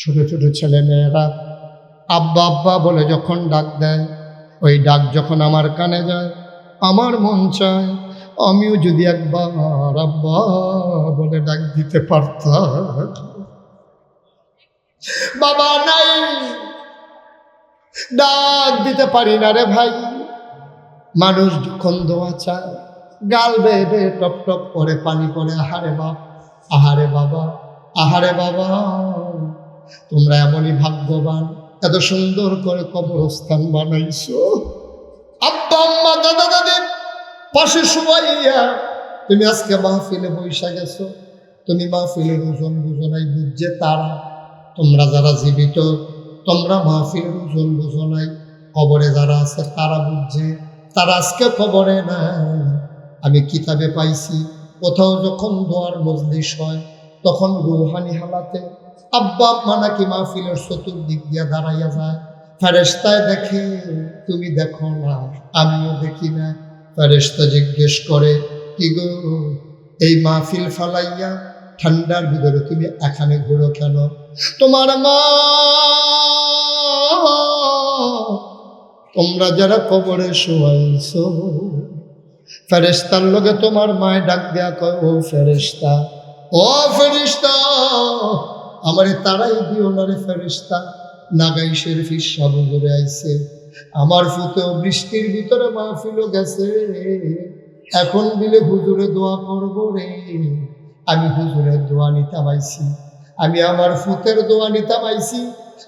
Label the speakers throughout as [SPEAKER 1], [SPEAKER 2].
[SPEAKER 1] ছোট ছোট ছেলে মেয়েরা আব্বা আব্বা বলে যখন ডাক দেয়, ওই ডাক যখন আমার কানে যায়, আমার মন চায় আমিও যদি একবার আব্বা বলে ডাক দিতে পারতাম। বাবা নাই, ডাক দিতে পারি না রে ভাই। মানুষ যখন দোয়া চায়, গাল বেয়ে বেয়ে টপ টপ করে পানি পড়ে। আহারে বাপ, আহারে বাবা, আহারে বাবা, তোমরা এমনই ভাগ্যবান, এত সুন্দর করে কবরস্থান বানাইছো। আব্বা আম্মা দাদা দাদি পাশে শুয়াইয়া তুমি আজকে মাহফিলে বৈশা গেছো। তুমি মাহফিলের ওজন বুঝো নাই, বুঝছে তারা। তোমরা যারা জীবিত, তোমরা মাহফিলের ওজন বুঝো নাই। কবরে যারা আছে তারা বুঝছে, তারা আজকে কবরে নাই। আমি কিতাবে পাইছি, কোথাও যখন দোয়ার মজলিস হয় তখন রুহানি হালাতে আব্বা আম্মা নাকি মাহফিলের চতুর্দিক দিয়া দাঁড়াইয়া যায়। ফেরেশতায় দেখে, তুমি দেখো না, আমিও দেখি না। ফেরেশতা জিজ্ঞেস করে, কি গো, এই মাহফিল ফালাইয়া ঠান্ডার ভিতরে তুমি এখানে ঘুরো কেন? তোমার মা, তোমরা যারা কবরে শোয়াইছো, ফেরেশতার লগে তোমার মায় ডাক দেয়া কয়, ও ফেরেশতা, ও ফেরেশতা, আমারে তারাই দিও না রে ফেরেশতা। নাগাই শরীফের সাবুজুরে আইছে, আমার ফুতেও বৃষ্টির ভিতরে মাহফিলও গেছে। এখন বিলে হুজুরে দোয়া করবো রে। আমি হুজুরের দোয়া নিতে পাইছি, আমি আমার ফুতের দোয়া নিতে পাইছি।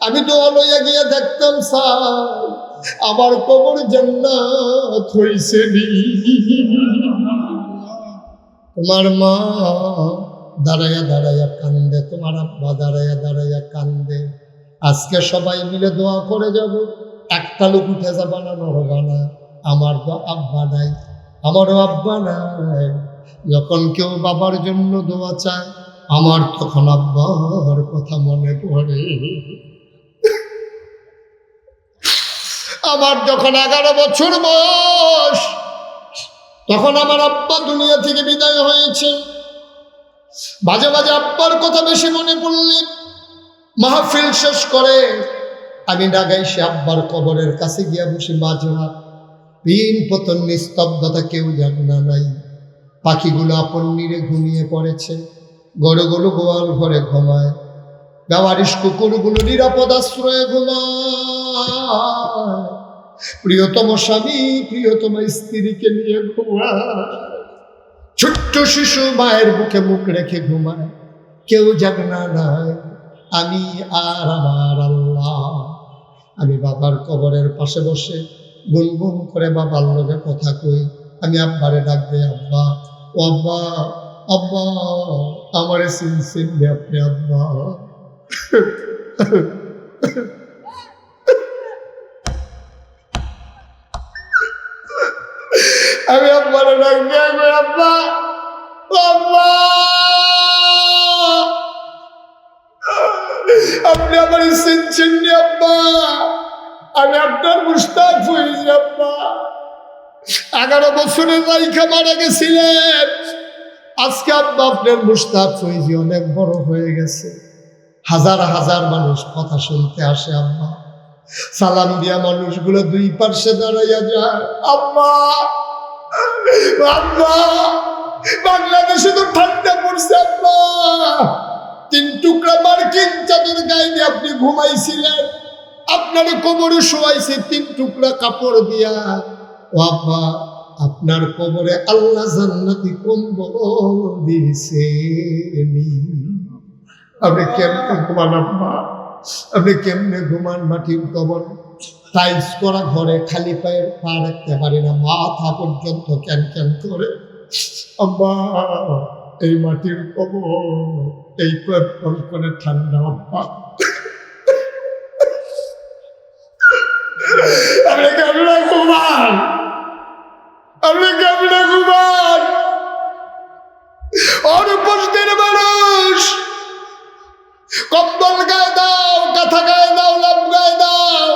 [SPEAKER 1] আমি দোয়া লইয়া গিয়ে দেখতাম স্যার, আমার কবর জান্নাত হইছে নি। তোমার মা দাঁড়াইয়া দাঁড়াইয়া কান্দে, তোমার আব্বা দাঁড়াইয়া দাঁড়াইয়া কান্দে। আজকে সবাই মিলে দোয়া করে যাব, একটা লোক উঠে যাবা না, নড়বা না। আমার তো আব্বা নাই, আমারও আব্বা নাই। যখন কেউ বাবার জন্য দোয়া চায়, আমার তখন আব্বার কথা মনে পড়ে। আমার যখন 11 বছর বয়স, তখন আমার আব্বা দুনিয়া থেকে বিদায় হয়েছে। মাঝে মাঝে আব্বার কথা বেশি মনে পড়লে মাহফিল শেষ করে আমি ডাগাইছি আব্বার কবরের কাছে গিয়া বসে। মাঝরাত, পিন পতন, নিস্তব্ধতা, কেউ জানা নাই। পাখিগুলো আপন নীড়ে ঘুমিয়ে পড়েছে, গরুগুলো গোয়াল ঘরে ঘুমায়, বেওয়ারিশ কুকুরগুলো নিরাপদ আশ্রয়ে ঘুমায়, প্রিয়তম স্বামী প্রিয়তম স্ত্রীকে নিয়ে ঘুমায়, ছোট্ট শিশু মায়ের বুকে মুখ রেখে ঘুমায়। কেউ জানা নাই, আমি আর আমার আল্লাহ। আমি বাবার কবরের পাশে বসে গুনগুন করে বাবার লগে কথা কই। আমি আব্বারে ডাক দেই, আব্বা, ও আব্বা, আব্বা, আমারে চিনছেন আপনি আব্বা? আমি আব্বারে ডাক দেই, আব্বা, আব্বা, আপনি আমার চিনছেন নি আব্বা? আমি আপনার মুস্তাক ফইজি আব্বা। 11 বছরে রাইখা মারা গেছিলেন, আজকে আব্বা আপনার মুস্তাক ফইজি অনেক বড় হয়ে গেছে। হাজার হাজার মানুষ কথা শুনতে আসে আব্বা। সালাম দিয়া মানুষগুলো দুই পার্শ্বে দাঁড়াইয়া যায়। আব্বা, আব্বা, বাংলাদেশে তো ঠান্ডা পড়ছে আব্বা। 3 টুকরা মার্কিন চাদর গায়ে দিয়ে আপনি ঘুমাইছিলেন, আপনার কোমরে শোয়াইছে 3 টুকরা কাপড় দিয়া। ও আব্বা, আপনার কোমরে আল্লাহ জান্নাতি কম্বল দিয়েছে। আপনি কেমনে ঘুমান আব্বা? আপনি কেমনে ঘুমান মাটির কবর? টাইলস করা ঘরে খালি পায়ে পা রাখতে পারি না, মাথা পর্যন্ত ক্যান ক্যান করে। আব্বা, এই মাটির কবর, এই করে ঠান্ডা আব্বা। আপনি কেমনে ঘুমান? আপনি কেমনে ঘুমান? অনুপস্থিত মানুষ, কম্বল গায়ে দাও, কাঁথা গায়ে দাও, লাভ গায়ে দাও,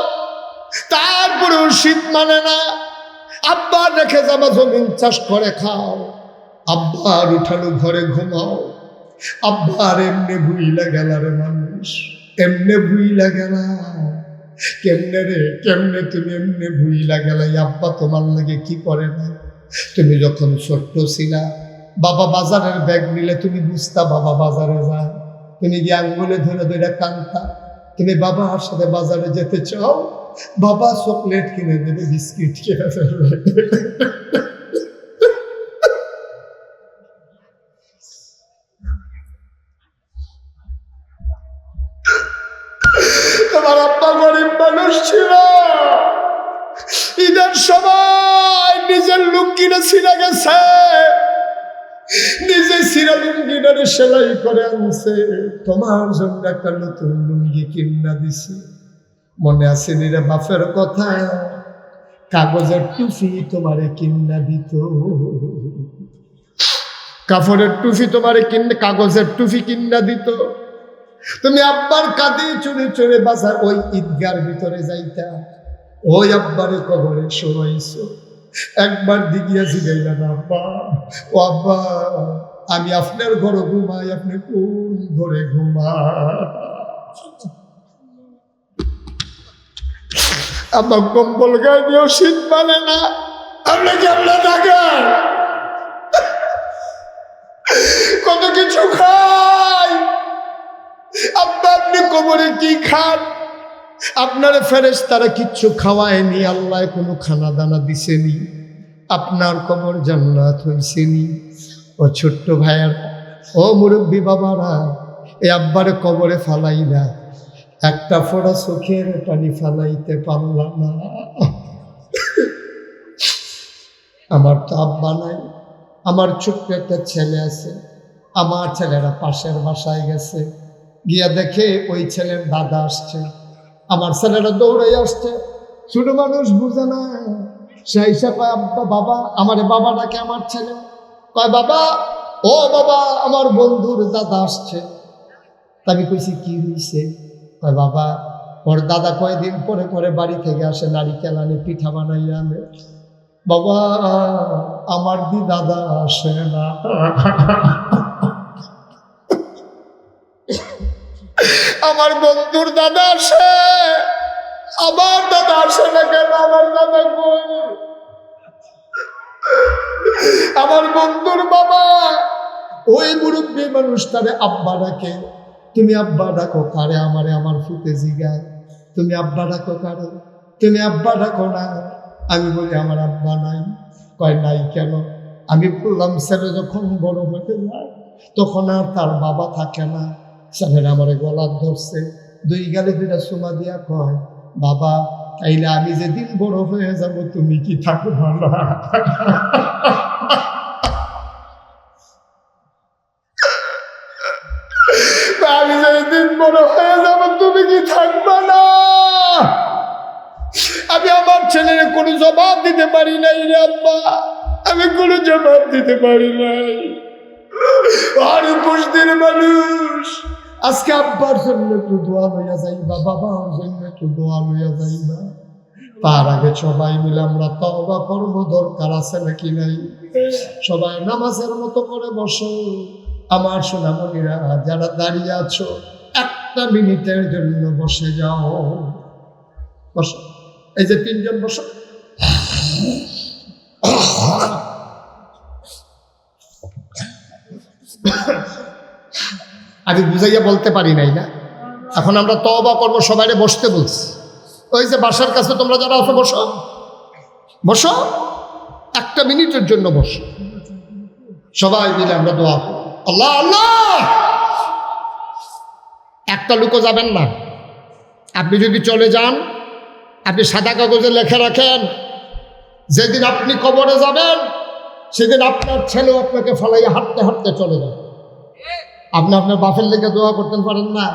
[SPEAKER 1] তারপরেও শীত মানে না। আব্বা রেখে যাবা জমিন চাষ করে খাও, আব্বার উঠানো ঘরে ঘুমাও। আব্বার এমনি ভুইলা গেলারে মানুষ। এমনে ভুইলা গেলা, কেমনে রে কেমনে তুমি এমনে ভুইলা গেলা? আব্বা তোমার লাগে কি করে না? তুমি যখন ছোট্ট ছিলা, বাবা বাজারের ব্যাগ নিলে তুমি বুঝতা বাবা বাজারে যায়, তুমি গিয়ে আঙ্গুলে ধরে ধরে কাঁদতা। তুমি বাবার সাথে বাজারে যেতে চাও, বাবা চকলেট কিনে দেবে, বিস্কিট কিনে দেবে। তোমার আব্বা গরিব মানুষ ছিল, ঈদের সময় নিজের লুঙ্গিটা ছিঁড়ে গেছে, নিজে ছিঁড়া লুঙ্গিটারে সেলাই করে আনছে, তোমার জন্য একটা নতুন লুঙ্গি কিনা দিছে। মনে আছে নিরে বাপের কথা? কাগজের টুপি তোমারে কিনা দিত, কাপড়ের টুপি তোমারে কিনে, কাগজের টুপি কিনা দিত। তুমি আব্বার কাঁধে চড়ে চড়ে বাজার ওই ঈদগার ভিতরে যাইতা, ওই আব্বারে কবরে শোয়াইছো। একবার দিগিয়া জিগাইলা না, আব্বা ও আব্বা, আমি আপনার ঘরে ঘুমাই, আপনি কোন ঘরে ঘুমান? আব্বা কম্বল গায়ে দিয়েও শীত মানে না, আপনি কেমনে থাকেন? কত কিছু খাই আব্বা, আপনি কবরে কি খান? আপনার ফেরেশতারা কিচ্ছু খাওয়ায়নি, আল্লাহ কোনো খানা দানা দিছেনি, আপনার কবর জান্নাত হইছেনি। ও ছোট্ট ভাইয়ার, ও মুরব্বী বাবারা, এ আব্বারে কবরে ফালাই না, একটা ফোঁটা চোখের পানি ফালাইতে পারলাম না। আমার তো আব্বা নাই, আমার ছোট্ট একটা ছেলে আছে, আমার ছেলেরা পাশের বাসায় গেছে, গিয়া দেখে ওই ছেলের দাদা আসছে, আমার ছেলেরা দৌড়ে আসছে। ছোট মানুষ বুঝে না, সে এসে কয় আব্বা বাবা, আমার বাবা ডাকে আমার ছেলে, কয় বাবা ও বাবা, আমার বন্ধুর দাদা আসছে। আমি কইছি কি হয়েছে? কয় বাবা, ওর দাদা কয়েকদিন পরে পরে বাড়ি থেকে আসে, নারিকেল আনে, পিঠা বানাইয়া আনে। বাবা আমার দি দাদা আসে না। আমার বন্ধুর দাদা আসে, আমার দাদা আসে না কেন? আমার দাদা কই? আমার বন্ধুর বাবা ওই মুরব্বী মানুষটারে আব্বা ডাকে। তুমি আব্বা ডাকো কারে? আমারে আমার ফুতে জিগায়, তুমি আব্বা ডাকো কারে? তুমি আব্বা ডাকো না। আমি বলি আমার আব্বা নাই। কয় নাই কেন? আমি বললাম ছেলে যখন বড় হতে যায় তখন আর তার বাবা থাকে না। ছেলেরা আমারে গলা ধরছে, দুই গালে দুইটা চুমা দিয়া কয়, বাবা তাইলে আমি যেদিন বড় হয়ে যাব তুমি কি থাকবা না? আমি যেদিন বড় হয়ে যাব তুমি কি থাকবা না? আমি আমার ছেলের কোনো জবাব দিতে পারি নাই রে আব্বা, আমি কোনো জবাব দিতে পারি নাই। আর ২০ দিন মানুষ, আজকে আব্বার জন্য একটু দোয়া লইয়া যাইবা, বাবার জন্য একটু দোয়া লইয়া যাইবা। তার আগে সবাই মিলে আমরা তওবা করব, দরকার আছে নাকি নাই? সবাই নামাজের মতো করে বসো। আমার সোনামণিরা যারা দাঁড়িয়ে আছো, 1 মিনিটের জন্য বসে যাও। বসো, এই যে 3 জন বসো। আমি বুঝাইয়া বলতে পারি নাই না? এখন আমরা তওবা করবো, সবাইরে বসতে বলছি। ওই যে বাসার কাছে তোমরা যারা আছো বসো, বসো, 1 মিনিটের জন্য বসো। সবাই মিলে আমরা দোয়া করব। আল্লাহ আল্লাহ। একটা লোকও যাবেন না। আপনি যদি চলে যান, আপনি সাদা কাগজে লেখা রাখেন, যেদিন আপনি কবরে যাবেন সেদিন আপনার ছেলেও আপনাকে ফলাইয়া হাঁটতে হাঁটতে চলে যাবে। আপনি আপনার বাপের লেগে দোয়া করতে পারেন না?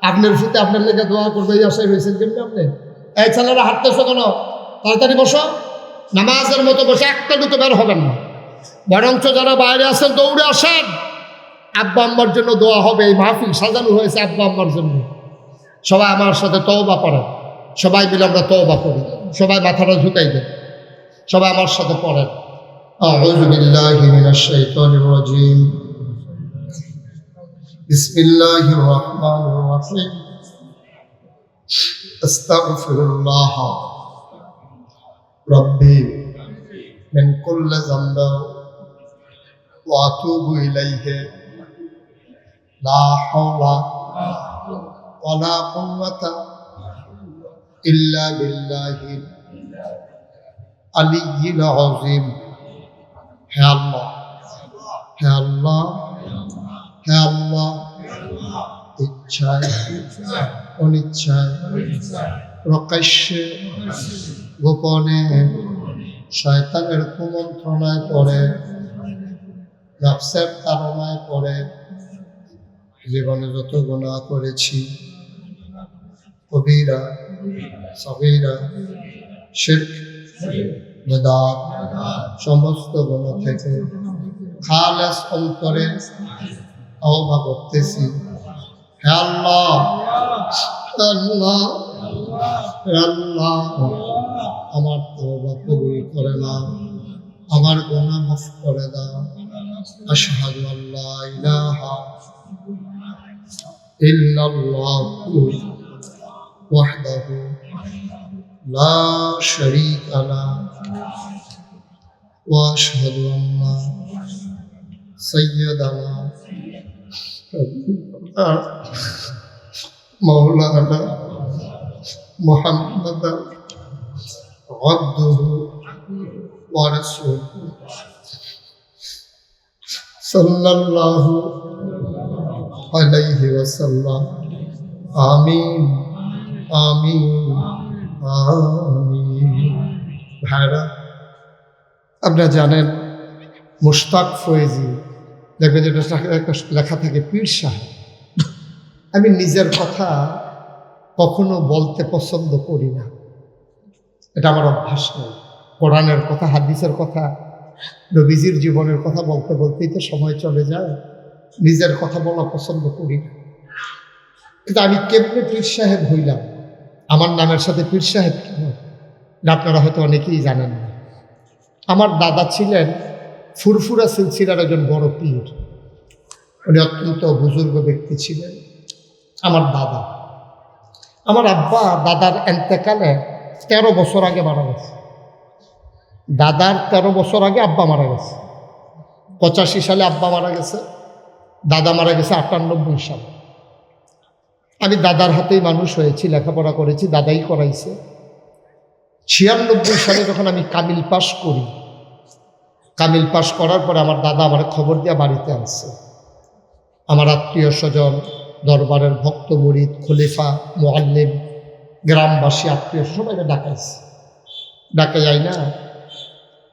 [SPEAKER 1] আপনার ফুতে আপনার লেগে দোয়া করবে, এই আশায় রয়েছেন কেমনি আপনি? এই ছেলেরা হাঁটতেছো কেন? তাড়াতাড়ি বসো, নামাজের মতো বসে। একটা দুটো বের হবেন না, বরঞ্চ যারা বাইরে আছেন দৌড়ে আসেন। আব্বা আম্মার জন্য দোয়া হবে, এই মাহফিল সাজানো হয়েছে আব্বা আম্মার জন্য। সবাই আমার সাথে তওবা করেন, সবাই মিলে আমরা তওবা করি। সবাই মাথাটা ঝুঁকাই দেন, সবাই আমার সাথে পড়েন। আউযু বিল্লাহি মিনাশ শাইতানির রাজীম। বিসমিল্লাহির রহমানির রহিম। আস্তাগফিরুল্লাহ রব্বি মিন কুল্লি যামবিন ওয়া আতুবু ইলাইহি লা হাওলা ওয়ালা কুওয়াতা ইল্লা বিল্লাহিল আলিয়্যিল আযীম। হে আল্লাহ, হে আল্লাহ, হে আল্লাহ, ইচ্ছায় অনিচ্ছায় প্রকাশ্যে গোপনে শয়তানের কুমন্ত্রণায় পড়ে, নফসের তাড়নায় পড়ে জীবনে যত গুনাহ করেছি, কবিরা সগীরা শিরক বিদআত সমস্ত গুনাহ থেকে খালেস অন্তরে তওবা করতেছি। হে আল্লাহ, হে আল্লাহ, হে আল্লাহ, আমার তওবা কবুল করে নাও, আমার গুনাহ মাফ করে দাও। আশহাদু আল্লা ইলাহা ইল্লাল্লাহু ওয়াহদাহু লা শারীকা লাহু ওয়া আশহাদু আন্না সাইয়্যিদানা মাওলানা মুহাম্মাদান আবদুহু ওয়া রাসূলুহু সাল্লাল্লাহু আলাইহি ওয়াসাল্লাম। আমিন, আমিন, আমিন। ভাইরা, আপনারা জানেন মুশতাক ফয়েজি, দেখবেন যেটা লেখা থাকে পীর সাহেব। আমি নিজের কথা কখনো বলতে পছন্দ করি না, এটা আমার অভ্যাস নয়। কোরআনের কথা, হাদিসের কথা, নবীজির জীবনের কথা বলতে বলতেই তো সময় চলে যায়, নিজের কথা বলা পছন্দ করি না। কিন্তু আমি কেমনে পীর সাহেব হইলাম, আমার নামের সাথে পীর সাহেব কেন, আপনারা হয়তো অনেকেই জানেন না। আমার দাদা ছিলেন ফুরফুরা সিলসিলার একজন বড় পীর, উনি অত্যন্ত বুজুর্গ ব্যক্তি ছিলেন। আমার দাদা, আমার আব্বা দাদার এন্তেকালে 13 বছর আগে মারা গেছে। দাদার 13 বছর আগে আব্বা মারা গেছে। 85 সালে আব্বা মারা গেছে, দাদা মারা গেছে 98 সালে। আমি দাদার হাতেই মানুষ হয়েছি, লেখাপড়া করেছি, দাদাই করাইছে। 96 সালে যখন আমি কামিল পাস করি, কামিল পাস করার পরে আমার দাদা আমার খবর দিয়ে বাড়িতে আনছে। আমার আত্মীয় স্বজন, দরবারের ভক্ত মুরিদ, খলিফা, মুআল্লিম, গ্রামবাসী, আত্মীয় সবাই ডাকাইছে। ডাকে যাই না,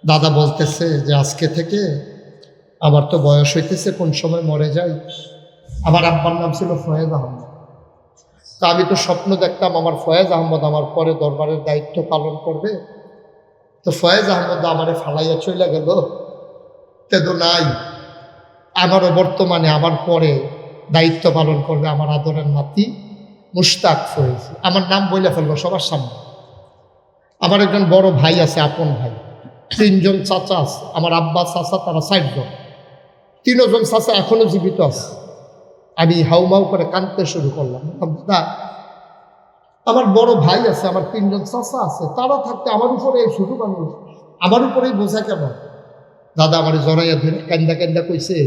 [SPEAKER 1] দাদা বলতেছে যে আজকে থেকে আমার তো বয়স হইতেছে, কোন সময় মরে যাই। আমার আব্বার নাম ছিল ফয়েজ আহমদ। তা আমি তো স্বপ্ন দেখতাম আমার ফয়েজ আহমদ আমার পরে দরবারের দায়িত্ব পালন করবে। তো ফয়েজ আহমদ আমারে ফালাইয়া চলে গেল, তেতো নাই। আমারও বর্তমানে আমার পরে দায়িত্ব পালন করবে আমার আদরের নাতি মুশতাক ফয়েজ। আমার নাম বলে ফেলবো সবার সামনে। আমার একজন বড় ভাই আছে, আপন ভাই। 3 জন চাচা আছে, আমার আব্বা চাচা, তারা 4 জন। 3 জন চাচা এখনো জীবিত আছে। আমি হাউমাউ করে কাঁদতে শুরু করলাম। দাদা, আমার বড় ভাই আছে, আমার 3 জন চাচা আছে, তারা থাকতে আমার উপরে শুধু মানুষ, আমার উপরেই বোঝা কেন? দাদা আমার জড়াইয়া ধরে কান্দা কান্দা কইছে,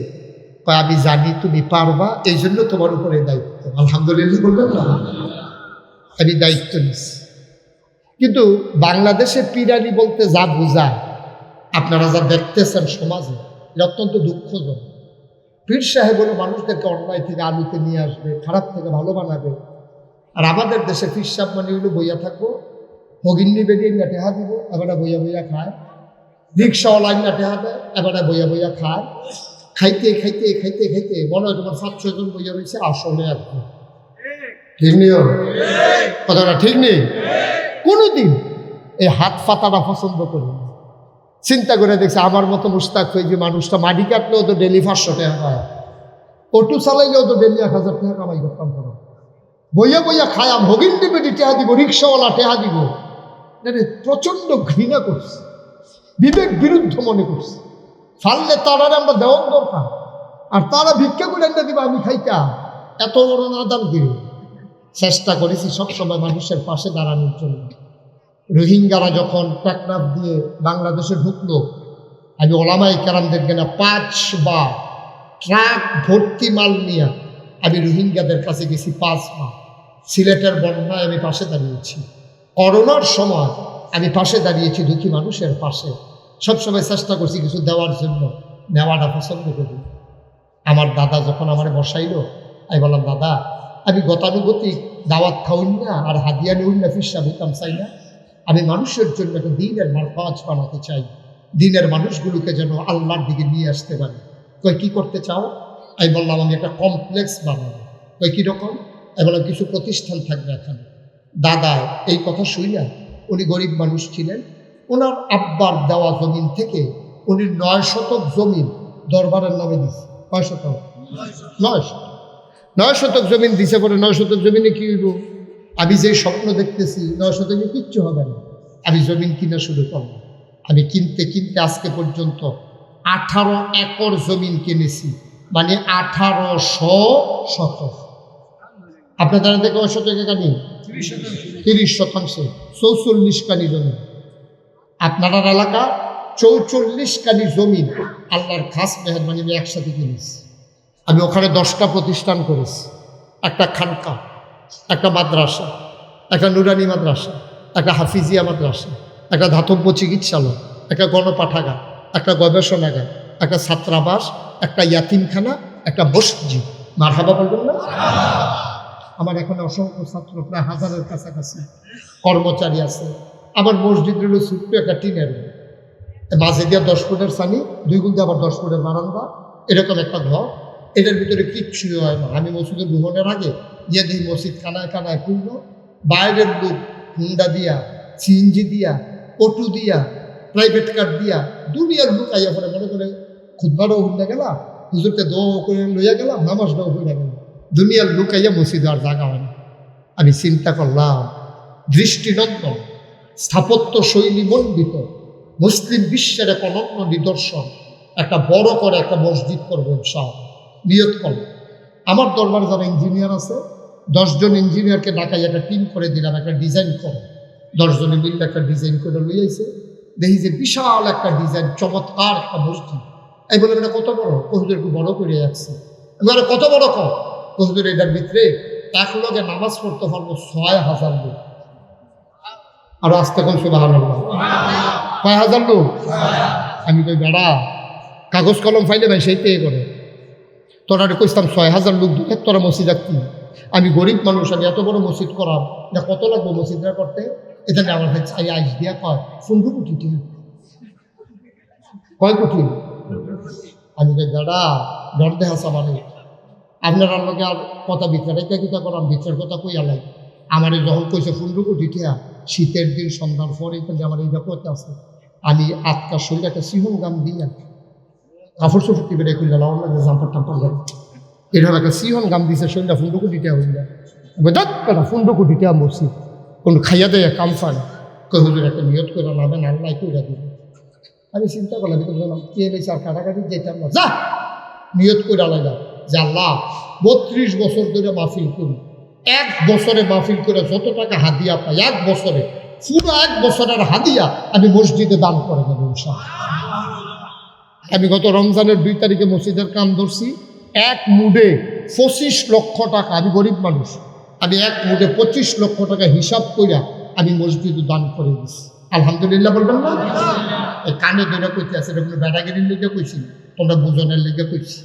[SPEAKER 1] আমি জানি তুমি পারবা, এই জন্য তোমার উপরে দায়িত্ব। আলহামদুলিল্লাহ বলবেন না? আমি দায়িত্ব নিচ্ছি। কিন্তু বাংলাদেশে পিরানি বলতে যা বোঝায়, আপনারা যা দেখতেছেন সমাজে, এটা অত্যন্ত দুঃখজনক। পীর সাহেব হলো মানুষদেরকে অন্যায় থেকে আলুতে নিয়ে আসবে, খারাপ থেকে ভালো বানাবে। আর আমাদের দেশে পীর সাহেব মানে হলো বইয়া থাকবো, হগিন্নি বেগিয়ে না টেহা দিব, এবারে বইয়া বইয়া খায়। রিক্সাওয়ালা না টেহা দেয়, এবারে বইয়া বইয়া খায়। খাইতে খাইতে খাইতে খাইতে মনে হয় তোমার 5-6 জন বইয়া রয়েছে, আসলে আর কি ঠিক নেই, কথাটা ঠিক নেই। কোনোদিন এই হাত পাতাটা পছন্দ করি না। চিন্তা করে দেখছে আমার মতো মুশতাক হয়ে যে মানুষটা মাটি কাটলেও তো ডেলি 500 টাকা পায়, অটো চালাইলেও তো ডেলি 1000 টাকা কামাই করতাম। করো বইয়া বইয়া খায়াম, হগিন্দি বেটি টেহা দিব, রিক্সাওয়ালা টেহা দিব। প্রচন্ড ঘৃণা করছে, বিবেক বিরুদ্ধ মনে করছে। ফাললে তারারে আমরা দেওয়ার দরকার, আর তারা ভিক্ষা করে এনে দিবা আমি খাইতাম। এত বড় নাদান গিরি, চেষ্টা করেছি সবসময় মানুষের পাশে দাঁড়ানোর জন্য। রোহিঙ্গারা যখন টেকনাফ দিয়ে বাংলাদেশে ঢুকলো, আমি ওলামাই কেরামদেরকে না 5 বার ট্রাক ভর্তি মাল নিয়ে আমি রোহিঙ্গাদের কাছে গেছি 5 বার। সিলেটের বন্যায় আমি পাশে দাঁড়িয়েছি, করোনার সময় আমি পাশে দাঁড়িয়েছি, দুঃখী মানুষের পাশে। সবসময় চেষ্টা করছি কিছু দেওয়ার জন্য, নেওয়াটা পছন্দ করি। আমার দাদা যখন আমার বসাইলো, আমি বললাম, দাদা আমি গতানুগতিক দাওয়াত খাওয়াই না আর হাদিয়া নেই না, ফিরসা হইতাম চাই না। আমি মানুষের জন্য একটা দিনের মারফাজ বানাতে চাই, দিনের মানুষগুলোকে যেন আল্লাহর দিকে নিয়ে আসতে পারে। কই কি করতে চাও? আমি বললাম, আমি একটা কমপ্লেক্স বানাবো। কই কীরকম? আমি বললাম, কিছু প্রতিষ্ঠান থাকবে এখানে। দাদা এই কথা শুইলা, উনি গরিব মানুষ ছিলেন, ওনার আব্বার দেওয়া জমিন থেকে উনি 9 শতক জমিন দরবারের নামে দিছে। 9 শতক 9 শতক জমিন দিছে। পরে 9 শতক জমিনে কি হইব? আমি যে স্বপ্ন দেখতেছি 9 শতকে কিচ্ছু হবে না। আমি জমিন কিনা শুরু করলাম। আমি কিনতে কিনতে আজকে পর্যন্ত 18 একর জমিন কিনেছি, মানে 1800 শতক। আপনাদের থেকে কয় শতকে কানি? 30 শতাংশে 44 কানি জমি। আপনার এলাকা 44 কানি জমি আল্লাহর খাস মেহরবানি আমি একসাথে কিনেছি। আমি ওখানে 10টা প্রতিষ্ঠান করেছি, একটা খানকা, একটা মাদ্রাসা, একটা নুরানি মাদ্রাসা, একটা হাফিজিয়া মাদ্রাসা, একটা ধাতব্য চিকিৎসালয়, একটা গণপাঠাগার, একটা গবেষণাগার, একটা ছাত্রাবাস, একটা ইয়াতিমখানা, একটা মসজিদ। মারহাবা বলবেন না? আমার এখানে অসংখ্য ছাত্র, প্রায় 1000-এর কাছাকাছি কর্মচারী আছে। আমার মসজিদ হল ছোট্ট একটা টিনের, মাঝে দিয়ে 10 ফুটের সানি, 2 গুণ দিয়ে আবার 10 ফুটের বারান্দা, এরকম একটা ঘর। এটার ভিতরে কিচ্ছুই হয় না। আমি মসজিদে ভ্রমণের আগে গিয়ে দেখি মসজিদ কানায় কানায় পূর্ণ। বাইরের লোক হুন্ডা দিয়া, সিএনজি দিয়া, অটো দিয়া, প্রাইভেট কার দিয়া, দুনিয়ার লোক আইয়া পরে মনে করে খুদবারও হুন্ডা গেলাম, হুজুরকে দোয়া করে লইয়া গেলাম, নামাজটাও হইয়া গেল। দুনিয়ার লোক আইয়া মসজিদ আর জায়গা হয় না। আমি চিন্তা করলাম, দৃষ্টিনন্দন স্থাপত্য শৈলী মণ্ডিত মুসলিম বিশ্বের এক অনন্য নিদর্শন একটা বড় করে একটা মসজিদ করবো ইনশাআল্লাহ। নিয়ত করব। আমার দরবারে যারা ইঞ্জিনিয়ার আছে 10 জন ইঞ্জিনিয়ারকে ডাকাই একটা টিম করে দিলাম, একটা ডিজাইন করে। 10 জনে মিললে একটা ডিজাইন করে লই আইছে। দেখি যে বিশাল একটা ডিজাইন, চমৎকার একটা মসজিদ। এই বলে এটা কত বড়? হুজুর একটু বড় করে যাচ্ছে। এবারে কত বড় কর? হুজুর এটার ভিতরে এক লোকে নামাজ পড়তে পারবো 6000 লোক। আর আস্তে কোন সুবহানাল্লাহ, 6000 লোক। আমি কই বেড়া, কাগজ কলম ফাইলে ভাই সেইটাই করে। তোরা কইতাম 6000 লোক দূরে তোরা মসজিদ কি? আমি গরিব মানুষ, আমি এত বড় মসজিদ করাম না, কত লাগবো মসজিদটা করতে? এটা আমার ভাই আইস দিয়া কয় 15 কোটি টাকা। কয় কোটি? আমি কই দাদা ডর দেখাস আমারে, আপনার লোকে আর কথা বিচার এটা কিতা করাম, বিচার কথা কই আলাই। আমার যখন কইছে 15 কোটি টাকা, শীতের দিন সন্ধ্যার পরে কিন্তু আমার এইটা করতে আছে। আমি আটকা শরীর একটা সিহন গাম দিয়া কাপড় চোপড় বেড়ে খুললে লাউন লাগে, জাম্পার টাম্পার লাগে, এরকম একটা সিহন গাম দিছে। শরীরটা 15 কোটি টাকা হইলা, 15 কোটি টাকা মসজিদ কোনো খাইয়া দেয় কাম পায়। কই হুজুর একটা নিয়ত করে নামেন, আল্লাহ কইরা দিবে। আমি চিন্তা করলাম, বললাম কে বেশি আর কাটাকাটি যেতাম না, যা নিয়ত করে আলাদা যে আল্লাহ 32 বছর ধরে মাহফিল করি, 1 বছরে মাহফিল করে যত টাকা হাদিয়া পাই 1 বছরে, পুরো 1 বছরের হাদিয়া আমি মসজিদে দান করে দেবো ইনশাআল্লাহ। আমি গত রমজানের 2 তারিখে মসজিদের কাম ধরছি, 1 মুডে 25 লক্ষ টাকা। আমি গরিব মানুষ, আমি 1 মুডে 25 লক্ষ টাকা হিসাব কইরা আমি মসজিদে দান করে দিছি। আলহামদুলিল্লাহ বলবেন না? এই কানে ধরে কইতে আছে, এটা কোনো বেড়াগিরির লিগে কইছি, তোমরা বুঝনের লিগে কইছি।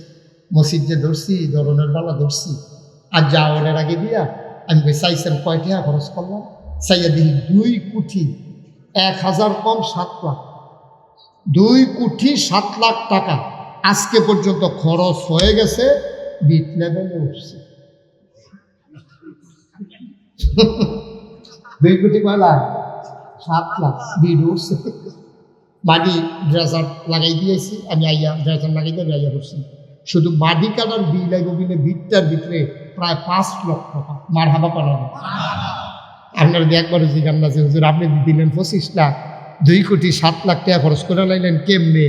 [SPEAKER 1] মসজিদ যে ধরছি, ধরনের বালা ধরছি, আর যাওয়ার আগে দিয়া আমি কই চাইছেন কয় টাকা খরচ করলাম? চাইয়া দিই 2 কোটি 1000 কম 7 লাখ, 2 কোটি 7 লাখ টাকা আজকে পর্যন্ত খরচ হয়ে গেছে, বিট লেভেলে উঠছে। 2 কোটি কয় লাখ? 7 লাখ বিট উঠছে। মাটি ড্রেজার লাগাই দিয়েছি আমি, আইয়া ড্রেজার লাগাই দিয়ে আইয়া করছি। শুধু মাটি কাটার বিল আইব বিলে বিটটার ভিতরে প্রায় 5 লক্ষ টাকা। মারহাবা পালানো। আপনারা একবারও জিজ্ঞান না যে হুজুর আপনি দিলেন 25 লাখ, 2 কোটি 7 লাখ টাকা খরচ করে লাইলেন কেমনে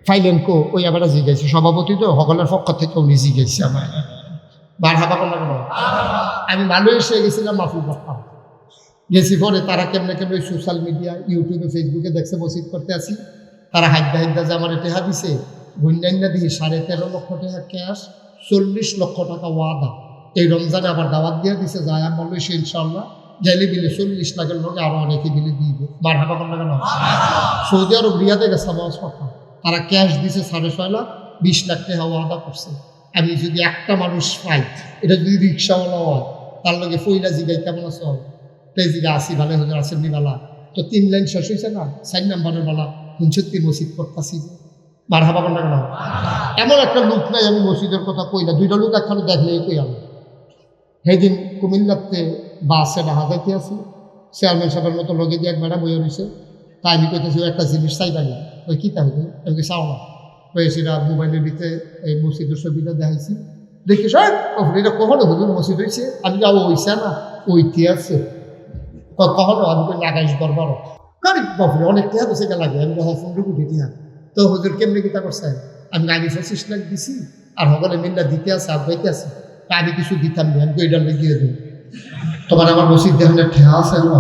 [SPEAKER 1] ফাইলেন কো? ওই আবার জিজ্ঞাসি, সভাপতি তো সকলের পক্ষ থেকে উনি জিজ্ঞাসি আমার। মারহাবা করলাম কেন? আমি মালয়েশিয়া গেছিলাম মাহফিল করতাম, গেছি পরে তারা কেমনে কেমনে সোশ্যাল মিডিয়া ইউটিউবে ফেসবুকে দেখছে মসজিদ করতে আসি, তারা হাইদা হাইদা যে আমার টেহা দিছে গুন্ডাইনা দিয়ে 13.5 লক্ষ টাকা ক্যাশ, 40 লক্ষ টাকা ওয়াদা। এই রমজানে আবার দাওয়াত দিয়ে দিছে যায় মালয়েশিয়া ইনশাল্লাহ গেলে বিলে 40 লাখের লোক আরো অনেকে বিলে দিয়ে দেবে। মারহাবা করলাম কেন? সৌদি আরব রিয়াদে গেছে আওয়াজ কথা, তারা ক্যাশ দিছে 6.5 লাখ, 20 লাখ টাকা ওয়াদা করছে। আমি যদি একটা মানুষ পাই, এটা যদি রিক্সাওয়ালা হয়, তার লগে ফইলা জিগাই কেমন আছো, জিগা আসি ভালো হজর আসেননি বালা, তো 3 লাইন শেষ হয়েছে না, 4 নম্বরের বেলা 69 মসজিদ করতেছি। মারহাবা করলাম কেন? এমন একটা লোক নাই আমি মসজিদের কথা কই না, 2টা লোক একখানে দেখলেই কই আমি। সেদিন কুমিল্লাতে বাসে ঢাকা যাইতে আছি, চেয়ারম্যান সাহেবের মতো লগে দিয়ে এক ম্যাডাম বইয়ে রয়েছে, তাই আমি কইতেছি একটা জিনিস চাই পারি, ওই কী তাহলে ওই চাও না সেটা মোবাইলের ভিতরে এই মসজিদের ছবিটা দেখাইছি, দেখি সব এটা কখনো হুজুর মসজিদ হয়েছে, আমি যাবো হইছে না ওইটি আছে কখনো, আমি কই লাগাইস বরবারও কারিক বাপরে অনেক টিয়া তো সেটা লাগে, আমি যখন 15 কোটি টিয়া, তো হুজুর কেমনি কিতা করছে, আমি আগে 25 লাখ দিছি আর সকলে মিল্লা দিতে আছে আর বইতে আছে, তা আমি কিছু দিতাম না, আমি ওইটার লেগিয়ে দিই, তোমার আমার মসজিদ দেখলে ঠেয়া আছে না,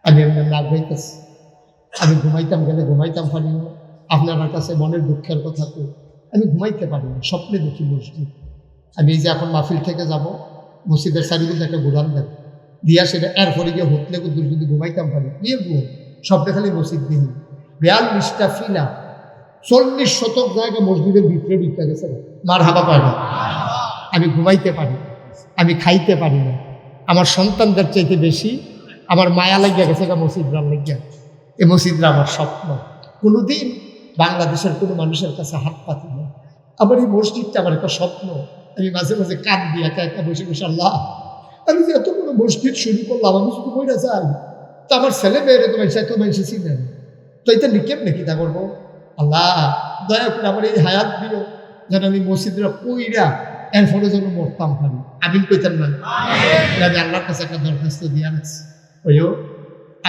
[SPEAKER 1] আমি এমনি না বইতেছি, আমি ঘুমাইতাম গেলে ঘুমাইতাম পারি না, আপনার কাছে মনের দুঃখের কথা তো আমি ঘুমাইতে পারি না, স্বপ্নে দেখি মসজিদ। আমি এই যে এখন মাহফিল থেকে যাব, মসজিদের চারিদিকে একটা ঘুরান দেন দিয়া সেটা এরপরে গিয়ে হোটেলে দূর যদি ঘুমাইতাম পারি, বিয়ে ঘুম স্বপ্নে খালি মসজিদ দেখি। 42টা ফিলা 40 শতক জায়গা মসজিদের ভিতরে ঢুকে গেছে, মার হাবা পায় না, আমি ঘুমাইতে পারি, আমি খাইতে পারি না, আমার সন্তানদের চাইতে বেশি আমার মায়া লাগিয়া গেছে মসজিদরা লাগিয়া। এই মসজিদরা আমার স্বপ্ন, কোনোদিন বাংলাদেশের কোনো মানুষের কাছে হাত পাতি না, আমার এই মসজিদটা আমার একটা স্বপ্ন। আমি মাঝে মাঝে কান দিয়ে একা একা বসে বসে আল্লাহ আমি যে এত কোনো মসজিদ শুরু করলাম, আমি শুধু বইটা চাই, তো আমার ছেলে মেয়েরা তো মানুষ এত মানুষ ছিলেন, তো এটা নিকেম নাকি তা করবো, আল্লাহ দয়া করে আমার এই হায়াত দিও যেন আমি মসজিদরা কইরা এর ফলে যেন মরতাম পারি, আমিন কইতেন না, আমি আল্লাহর কাছে একটা দরখাস্ত দিয়ে আনছি, ওইও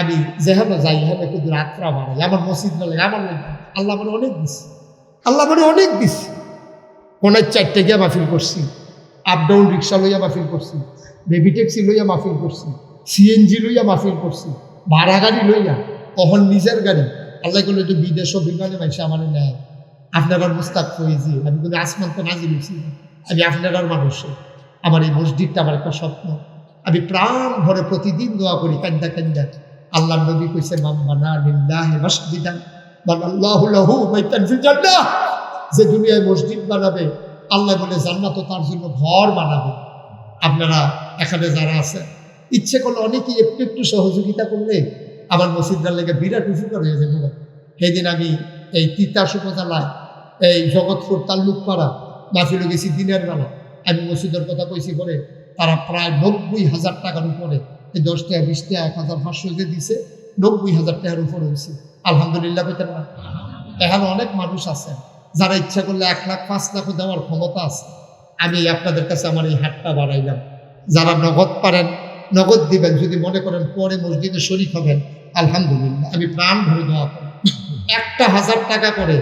[SPEAKER 1] আমি যেখানে যাই এখানে কিন্তু রাত্রা বাড়াই, আমার মসজিদ বলে আমার লাগে, আল্লাহ মানে অনেক দিচ্ছে, আল্লাহ মানে অনেক দিচ্ছে। কোনার 4টে গিয়ে মাহফিল করছি, আপ ডাউন রিক্সা লইয়া মাহফিল করছি, বেবি ট্যাক্সি লইয়া মাহফিল করছি, সিএনজি লইয়া মাহফিল করছি, ভাড়া গাড়ি লইয়া, কখন নিজের গাড়ি, আল্লাহ করলে তো বিদেশ বিমানে মাইসে আমার নেয়, আপনার মুস্তাক ফয়েজি, আমি কিন্তু আসমান তো নাজিল হয়েছি, আমি আপনার মানুষ, আমার এই মসজিদটা আমার একটা স্বপ্ন, আমি প্রাণ ভরে প্রতিদিন দোয়া করি কান্দা কান্দা, আল্লাহ নবী কইছে মান বানা লিল্লাহি মাসজিদান বানাল্লাহু লাহু বাইতান ফিল জান্নাহ, যে দুনিয়ায় মসজিদ বানাবে আল্লাহ বলে জান্নাতও তার জন্য ঘর বানাবে। আপনারা এখানে যারা আছে ইচ্ছে করলে অনেকেই একটু একটু সহযোগিতা করলে আমার মসজিদটার লেগে বিরাট উপকার হয়ে যাবে। সেদিন আমি এই তিতাস উপজেলায় এই জগৎপুর তাল্লুকপাড়া মাহফিলে গেছি দিনের বেলা, আমি মসজিদের কথা কইছি পরে তারা প্রায় 90,000 টাকার উপরে, এই 10 টাকা 20 টাকা 1,500 যে দিছে, 90,000 টাকার উপরে হয়েছে, আলহামদুলিল্লাহ পেতেন না। এখানে অনেক মানুষ আছে যারা ইচ্ছা করলে 1 লাখ 5 লাখও দেওয়ার ক্ষমতা আছে। আমি আপনাদের কাছে আমার এই হাতটা বাড়াইলাম, যারা নগদ পারেন নগদ দিবেন, যদি মনে করেন পরে মসজিদে শরীক হবেন আলহামদুলিল্লাহ, আমি প্রাণ ভরে দোয়া করি। 1,000 টাকা করে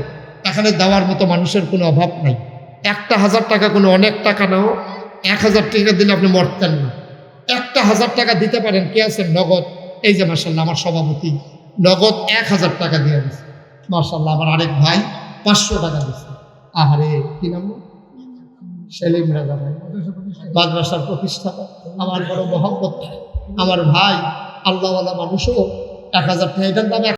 [SPEAKER 1] এখানে দেওয়ার মতো মানুষের কোনো অভাব নাই, 1,000 টাকা কোনো অনেক টাকা নাও, 1,000 টাকা দিলে আপনি মরতেন না, 1,000 টাকা দিতে পারেন, কে আছেন নগদ, এই যে মাশাআল্লাহ আমার সভাপতি নগদ 1,000 টাকা দিয়ে দিচ্ছে, মাশাআল্লাহ আমার আরেক ভাই 500 টাকা দিচ্ছে, আহারে কি নাম সেলিম রাজা ভাই মাদ্রাসার প্রতিষ্ঠাতা, আমার বড় মহব্বত, আমার ভাই আল্লাহওয়ালা মানুষও 1,000 টাকা, এটার দাম